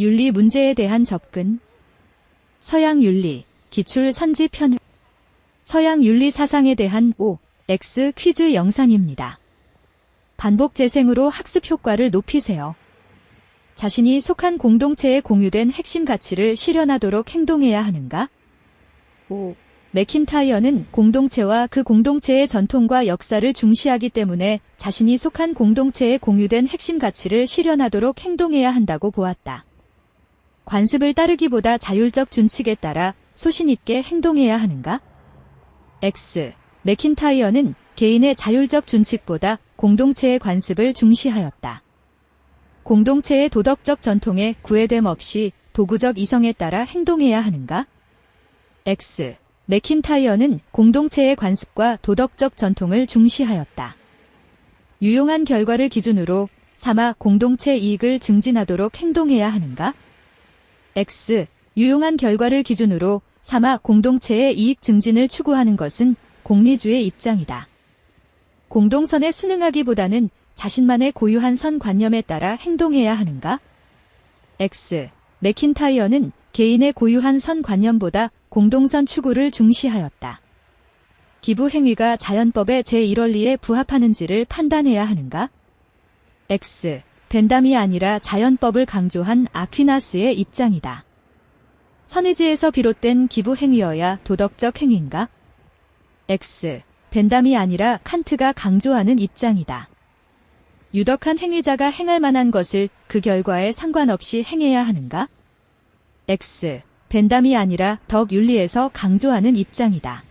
윤리 문제에 대한 접근. 서양 윤리, 기출 선지 편. 서양 윤리 사상에 대한 OX 퀴즈 영상입니다. 반복 재생으로 학습 효과를 높이세요. 자신이 속한 공동체에 공유된 핵심 가치를 실현하도록 행동해야 하는가? 맥킨타이어는 공동체와 그 공동체의 전통과 역사를 중시하기 때문에 자신이 속한 공동체에 공유된 핵심 가치를 실현하도록 행동해야 한다고 보았다. 관습을 따르기보다 자율적 준칙에 따라 소신 있게 행동해야 하는가? X. 맥킨타이어는 개인의 자율적 준칙보다 공동체의 관습을 중시하였다. 공동체의 도덕적 전통에 구애됨 없이 도구적 이성에 따라 행동해야 하는가? X. 맥킨타이어는 공동체의 관습과 도덕적 전통을 중시하였다. 유용한 결과를 기준으로 삼아 공동체 이익을 증진하도록 행동해야 하는가? X. 유용한 결과를 기준으로 삼아 공동체의 이익 증진을 추구하는 것은 공리주의 입장이다. 공동선에 순응하기보다는 자신만의 고유한 선관념에 따라 행동해야 하는가? X. 맥킨타이어는 개인의 고유한 선관념보다 공동선 추구를 중시하였다. 기부 행위가 자연법의 제1원리에 부합하는지를 판단해야 하는가? X. 벤담이 아니라 자연법을 강조한 아퀴나스의 입장이다. 선의지에서 비롯된 기부 행위여야 도덕적 행위인가? X. 벤담이 아니라 칸트가 강조하는 입장이다. 유덕한 행위자가 행할 만한 것을 그 결과에 상관없이 행해야 하는가? X. 벤담이 아니라 덕윤리에서 강조하는 입장이다.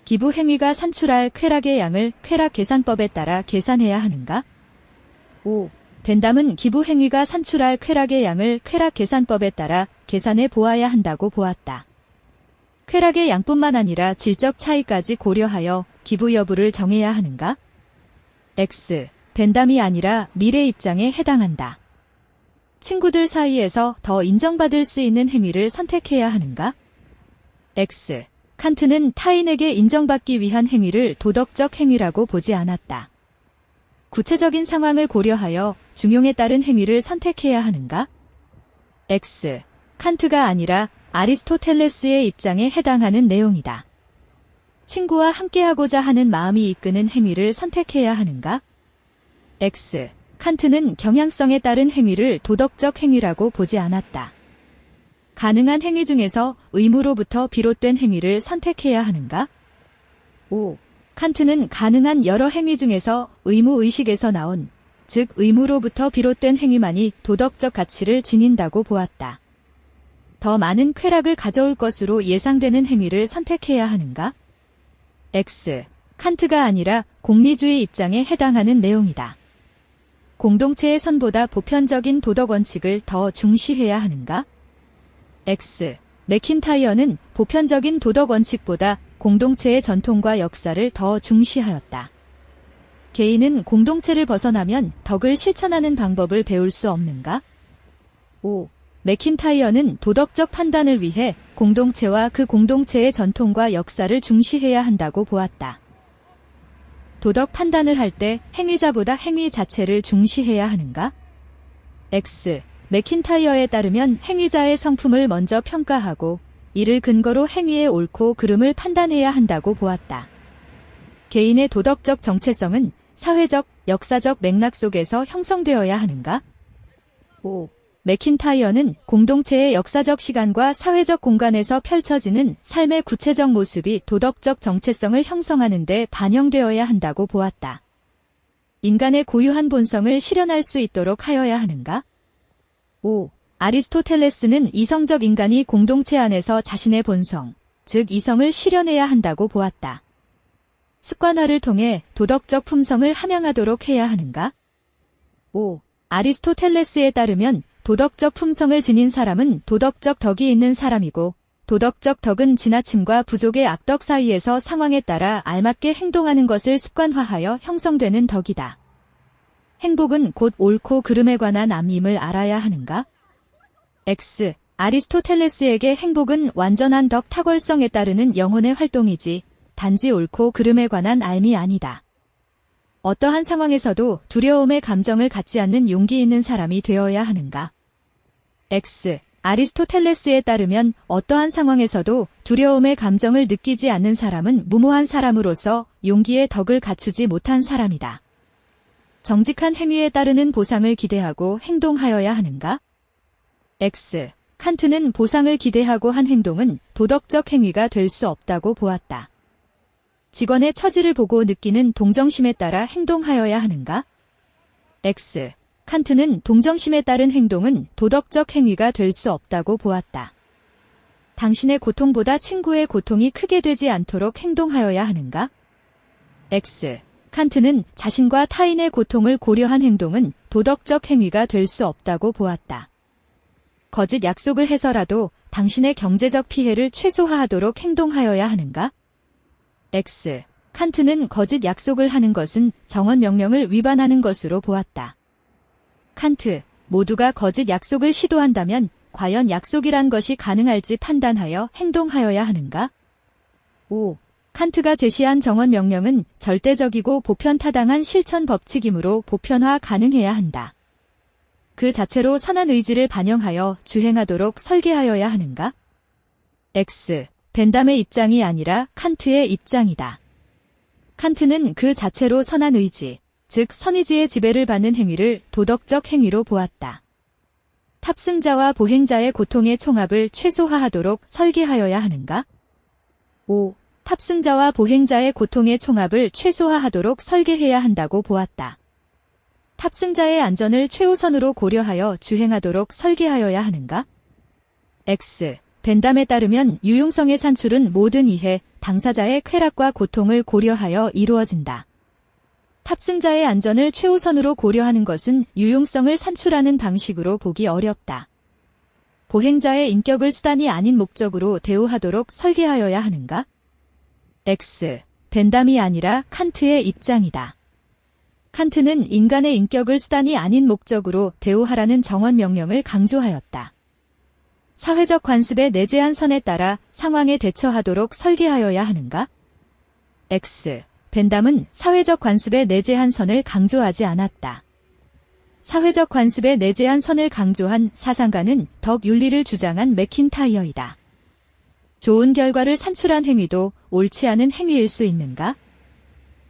기부 행위가 산출할 쾌락의 양을 쾌락 계산법에 따라 계산해야 하는가? O. 벤담은 기부 행위가 산출할 쾌락의 양을 쾌락 계산법에 따라 계산해 보아야 한다고 보았다. 쾌락의 양뿐만 아니라 질적 차이까지 고려하여 기부 여부를 정해야 하는가? X. 벤담이 아니라 미래 입장에 해당한다. 친구들 사이에서 더 인정받을 수 있는 행위를 선택해야 하는가? X. 칸트는 타인에게 인정받기 위한 행위를 도덕적 행위라고 보지 않았다. 구체적인 상황을 고려하여 중용에 따른 행위를 선택해야 하는가? X. 칸트가 아니라 아리스토텔레스의 입장에 해당하는 내용이다. 친구와 함께하고자 하는 마음이 이끄는 행위를 선택해야 하는가? X. 칸트는 경향성에 따른 행위를 도덕적 행위라고 보지 않았다. 가능한 행위 중에서 의무로부터 비롯된 행위를 선택해야 하는가? O. 칸트는 가능한 여러 행위 중에서 의무의식에서 나온, 즉 의무로부터 비롯된 행위만이 도덕적 가치를 지닌다고 보았다. 더 많은 쾌락을 가져올 것으로 예상되는 행위를 선택해야 하는가? X. 칸트가 아니라 공리주의 입장에 해당하는 내용이다. 공동체의 선보다 보편적인 도덕 원칙을 더 중시해야 하는가? X. 맥킨타이어는 보편적인 도덕 원칙보다 공동체의 전통과 역사를 더 중시하였다. 개인은 공동체를 벗어나면 덕을 실천하는 방법을 배울 수 없는가? O. 맥킨타이어는 도덕적 판단을 위해 공동체와 그 공동체의 전통과 역사를 중시해야 한다고 보았다. 도덕 판단을 할 때 행위자보다 행위 자체를 중시해야 하는가? X. 맥킨타이어에 따르면 행위자의 성품을 먼저 평가하고 이를 근거로 행위의 옳고 그름을 판단해야 한다고 보았다. 개인의 도덕적 정체성은 사회적, 역사적 맥락 속에서 형성되어야 하는가? O. 맥킨타이어는 공동체의 역사적 시간과 사회적 공간에서 펼쳐지는 삶의 구체적 모습이 도덕적 정체성을 형성하는 데 반영되어야 한다고 보았다. 인간의 고유한 본성을 실현할 수 있도록 하여야 하는가? O. 아리스토텔레스는 이성적 인간이 공동체 안에서 자신의 본성, 즉 이성을 실현해야 한다고 보았다. 습관화를 통해 도덕적 품성을 함양하도록 해야 하는가? O. 아리스토텔레스에 따르면 도덕적 품성을 지닌 사람은 도덕적 덕이 있는 사람이고 도덕적 덕은 지나침과 부족의 악덕 사이에서 상황에 따라 알맞게 행동하는 것을 습관화하여 형성되는 덕이다. 행복은 곧 옳고 그름에 관한 암임을 알아야 하는가? X. 아리스토텔레스에게 행복은 완전한 덕 탁월성에 따르는 영혼의 활동이지 단지 옳고 그름에 관한 알미 아니다. 어떠한 상황에서도 두려움의 감정을 갖지 않는 용기 있는 사람이 되어야 하는가? X. 아리스토텔레스에 따르면 어떠한 상황에서도 두려움의 감정을 느끼지 않는 사람은 무모한 사람으로서 용기의 덕을 갖추지 못한 사람이다. 정직한 행위에 따르는 보상을 기대하고 행동하여야 하는가? X. 칸트는 보상을 기대하고 한 행동은 도덕적 행위가 될 수 없다고 보았다. 직원의 처지를 보고 느끼는 동정심에 따라 행동하여야 하는가? X. 칸트는 동정심에 따른 행동은 도덕적 행위가 될 수 없다고 보았다. 당신의 고통보다 친구의 고통이 크게 되지 않도록 행동하여야 하는가? X. 칸트는 자신과 타인의 고통을 고려한 행동은 도덕적 행위가 될 수 없다고 보았다. 거짓 약속을 해서라도 당신의 경제적 피해를 최소화하도록 행동하여야 하는가? X. 칸트는 거짓 약속을 하는 것은 정언 명령을 위반하는 것으로 보았다. 칸트. 모두가 거짓 약속을 시도한다면 과연 약속이란 것이 가능할지 판단하여 행동하여야 하는가? 5. 칸트가 제시한 정언 명령은 절대적이고 보편타당한 실천 법칙이므로 보편화 가능해야 한다. 그 자체로 선한 의지를 반영하여 주행하도록 설계하여야 하는가? X. 벤담의 입장이 아니라 칸트의 입장이다. 칸트는 그 자체로 선한 의지, 즉 선의지의 지배를 받는 행위를 도덕적 행위로 보았다. 탑승자와 보행자의 고통의 총합을 최소화하도록 설계하여야 하는가? 5. 탑승자와 보행자의 고통의 총합을 최소화하도록 설계해야 한다고 보았다. 탑승자의 안전을 최우선으로 고려하여 주행하도록 설계하여야 하는가? X. 벤담에 따르면 유용성의 산출은 모든 이해, 당사자의 쾌락과 고통을 고려하여 이루어진다. 탑승자의 안전을 최우선으로 고려하는 것은 유용성을 산출하는 방식으로 보기 어렵다. 보행자의 인격을 수단이 아닌 목적으로 대우하도록 설계하여야 하는가? X. 벤담이 아니라 칸트의 입장이다. 칸트는 인간의 인격을 수단이 아닌 목적으로 대우하라는 정언 명령을 강조하였다. 사회적 관습의 내재한 선에 따라 상황에 대처하도록 설계하여야 하는가? X. 벤담은 사회적 관습의 내재한 선을 강조하지 않았다. 사회적 관습의 내재한 선을 강조한 사상가는 덕 윤리를 주장한 맥킨타이어이다. 좋은 결과를 산출한 행위도 옳지 않은 행위일 수 있는가?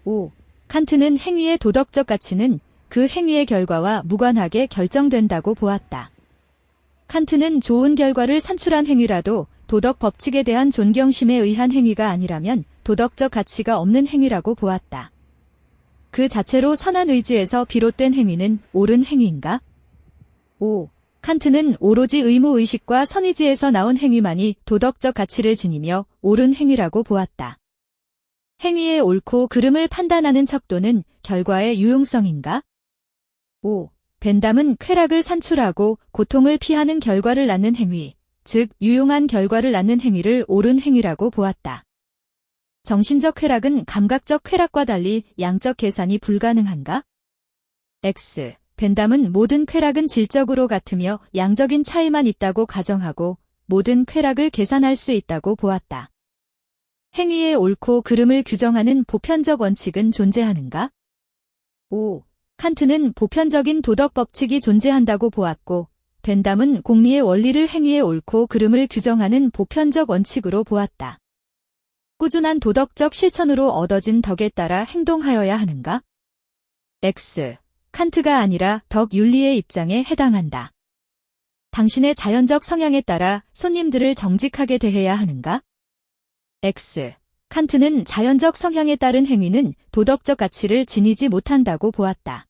5. 칸트는 행위의 도덕적 가치는 그 행위의 결과와 무관하게 결정된다고 보았다. 칸트는 좋은 결과를 산출한 행위라도 도덕 법칙에 대한 존경심에 의한 행위가 아니라면 도덕적 가치가 없는 행위라고 보았다. 그 자체로 선한 의지에서 비롯된 행위는 옳은 행위인가? 5. 칸트는 오로지 의무의식과 선의지에서 나온 행위만이 도덕적 가치를 지니며 옳은 행위라고 보았다. 행위의 옳고 그름을 판단하는 척도는 결과의 유용성인가? 5. 벤담은 쾌락을 산출하고 고통을 피하는 결과를 낳는 행위, 즉 유용한 결과를 낳는 행위를 옳은 행위라고 보았다. 정신적 쾌락은 감각적 쾌락과 달리 양적 계산이 불가능한가? X. 벤담은 모든 쾌락은 질적으로 같으며 양적인 차이만 있다고 가정하고 모든 쾌락을 계산할 수 있다고 보았다. 행위의 옳고 그름을 규정하는 보편적 원칙은 존재하는가? 5. 칸트는 보편적인 도덕 법칙이 존재한다고 보았고 벤담은 공리의 원리를 행위의 옳고 그름을 규정하는 보편적 원칙으로 보았다. 꾸준한 도덕적 실천으로 얻어진 덕에 따라 행동하여야 하는가? X. 칸트가 아니라 덕 윤리의 입장에 해당한다. 당신의 자연적 성향에 따라 손님들을 정직하게 대해야 하는가? X. 칸트는 자연적 성향에 따른 행위는 도덕적 가치를 지니지 못한다고 보았다.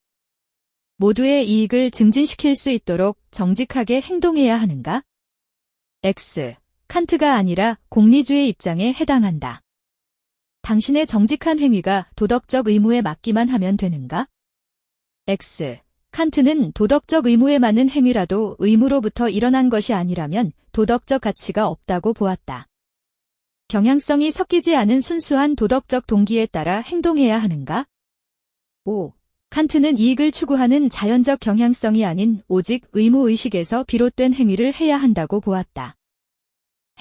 모두의 이익을 증진시킬 수 있도록 정직하게 행동해야 하는가? X. 칸트가 아니라 공리주의 입장에 해당한다. 당신의 정직한 행위가 도덕적 의무에 맞기만 하면 되는가? X. 칸트는 도덕적 의무에 맞는 행위라도 의무로부터 일어난 것이 아니라면 도덕적 가치가 없다고 보았다. 경향성이 섞이지 않은 순수한 도덕적 동기에 따라 행동해야 하는가? 5. 칸트는 이익을 추구하는 자연적 경향성이 아닌 오직 의무의식에서 비롯된 행위를 해야 한다고 보았다.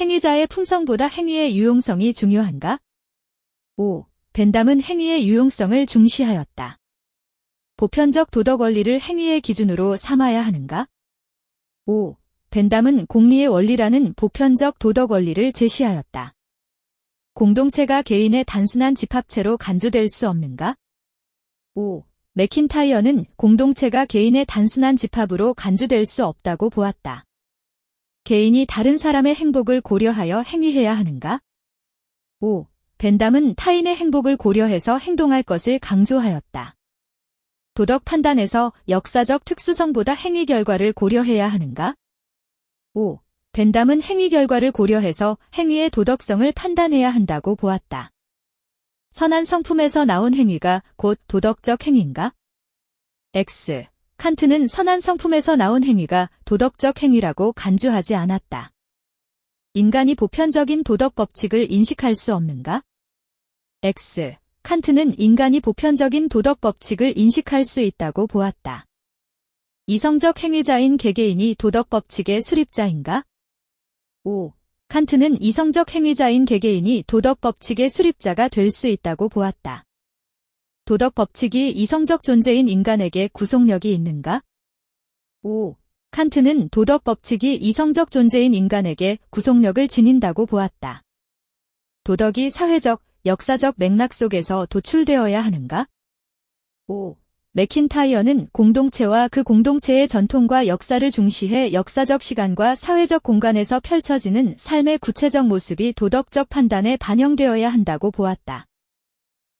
행위자의 품성보다 행위의 유용성이 중요한가? 5. 벤담은 행위의 유용성을 중시하였다. 보편적 도덕 원리를 행위의 기준으로 삼아야 하는가? 5. 벤담은 공리의 원리라는 보편적 도덕 원리를 제시하였다. 공동체가 개인의 단순한 집합체로 간주될 수 없는가? 5. 맥킨타이어는 공동체가 개인의 단순한 집합으로 간주될 수 없다고 보았다. 개인이 다른 사람의 행복을 고려하여 행위해야 하는가? 5. 벤담은 타인의 행복을 고려해서 행동할 것을 강조하였다. 도덕 판단에서 역사적 특수성보다 행위 결과를 고려해야 하는가? 5. 벤담은 행위 결과를 고려해서 행위의 도덕성을 판단해야 한다고 보았다. 선한 성품에서 나온 행위가 곧 도덕적 행위인가? X. 칸트는 선한 성품에서 나온 행위가 도덕적 행위라고 간주하지 않았다. 인간이 보편적인 도덕 법칙을 인식할 수 없는가? X. 칸트는 인간이 보편적인 도덕 법칙을 인식할 수 있다고 보았다. 이성적 행위자인 개개인이 도덕 법칙의 수립자인가? 5. 칸트는 이성적 행위자인 개개인이 도덕 법칙의 수립자가 될 수 있다고 보았다. 도덕 법칙이 이성적 존재인 인간에게 구속력이 있는가? 5. 칸트는 도덕 법칙이 이성적 존재인 인간에게 구속력을 지닌다고 보았다. 도덕이 사회적, 역사적 맥락 속에서 도출되어야 하는가? 5. 맥킨타이어는 공동체와 그 공동체의 전통과 역사를 중시해 역사적 시간과 사회적 공간에서 펼쳐지는 삶의 구체적 모습이 도덕적 판단에 반영되어야 한다고 보았다.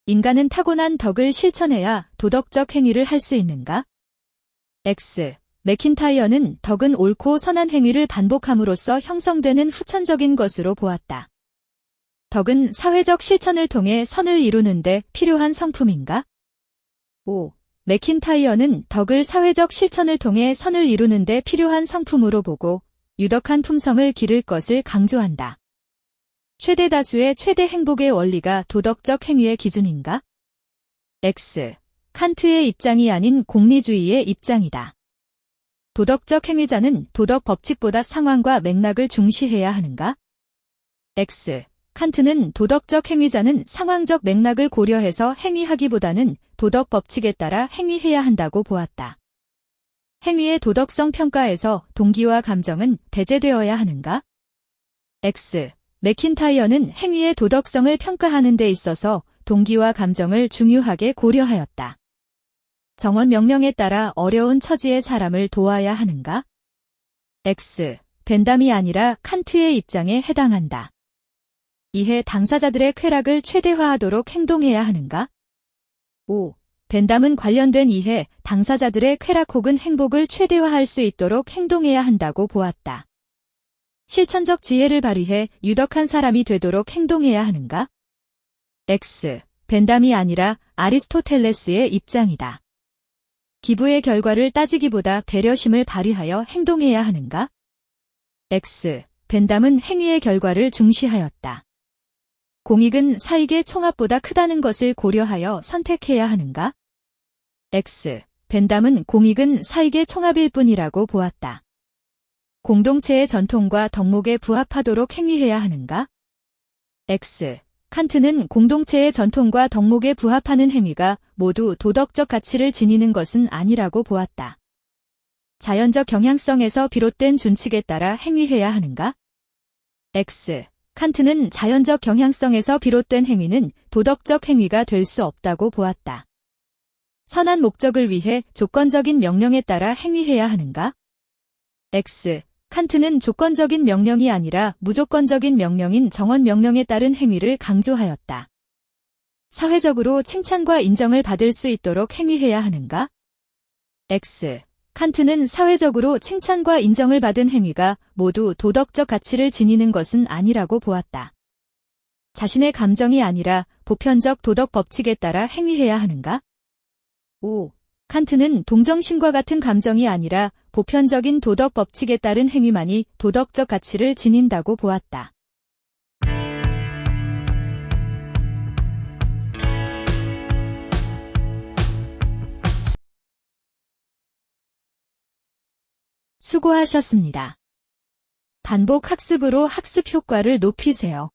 인간은 타고난 덕을 실천해야 도덕적 행위를 할 수 있는가? X. 맥킨타이어는 덕은 옳고 선한 행위를 반복함으로써 형성되는 후천적인 것으로 보았다. 덕은 사회적 실천을 통해 선을 이루는 데 필요한 성품인가? 5. 맥킨타이어는 덕을 사회적 실천을 통해 선을 이루는 데 필요한 성품으로 보고 유덕한 품성을 기를 것을 강조한다. 최대 다수의 최대 행복의 원리가 도덕적 행위의 기준인가? X. 칸트의 입장이 아닌 공리주의의 입장이다. 도덕적 행위자는 도덕 법칙보다 상황과 맥락을 중시해야 하는가? X. 칸트는 도덕적 행위자는 상황적 맥락을 고려해서 행위하기보다는 도덕 법칙에 따라 행위해야 한다고 보았다. 행위의 도덕성 평가에서 동기와 감정은 배제되어야 하는가? X. 맥킨타이어는 행위의 도덕성을 평가하는 데 있어서 동기와 감정을 중요하게 고려하였다. 정원 명령에 따라 어려운 처지의 사람을 도와야 하는가? X. 벤담이 아니라 칸트의 입장에 해당한다. 이해 당사자들의 쾌락을 최대화하도록 행동해야 하는가? 5. 벤담은 관련된 이해 당사자들의 쾌락 혹은 행복을 최대화할 수 있도록 행동해야 한다고 보았다. 실천적 지혜를 발휘해 유덕한 사람이 되도록 행동해야 하는가? X. 벤담이 아니라 아리스토텔레스의 입장이다. 기부의 결과를 따지기보다 배려심을 발휘하여 행동해야 하는가? X. 벤담은 행위의 결과를 중시하였다. 공익은 사익의 총합보다 크다는 것을 고려하여 선택해야 하는가? X. 벤담은 공익은 사익의 총합일 뿐이라고 보았다. 공동체의 전통과 덕목에 부합하도록 행위해야 하는가? X. 칸트는 공동체의 전통과 덕목에 부합하는 행위가 모두 도덕적 가치를 지니는 것은 아니라고 보았다. 자연적 경향성에서 비롯된 준칙에 따라 행위해야 하는가? X. 칸트는 자연적 경향성에서 비롯된 행위는 도덕적 행위가 될 수 없다고 보았다. 선한 목적을 위해 조건적인 명령에 따라 행위해야 하는가? X. 칸트는 조건적인 명령이 아니라 무조건적인 명령인 정원 명령에 따른 행위를 강조하였다. 사회적으로 칭찬과 인정을 받을 수 있도록 행위해야 하는가? X. 칸트는 사회적으로 칭찬과 인정을 받은 행위가 모두 도덕적 가치를 지니는 것은 아니라고 보았다. 자신의 감정이 아니라 보편적 도덕 법칙에 따라 행위해야 하는가? 5. 칸트는 동정심과 같은 감정이 아니라 보편적인 도덕 법칙에 따른 행위만이 도덕적 가치를 지닌다고 보았다. 수고하셨습니다. 반복 학습으로 학습 효과를 높이세요.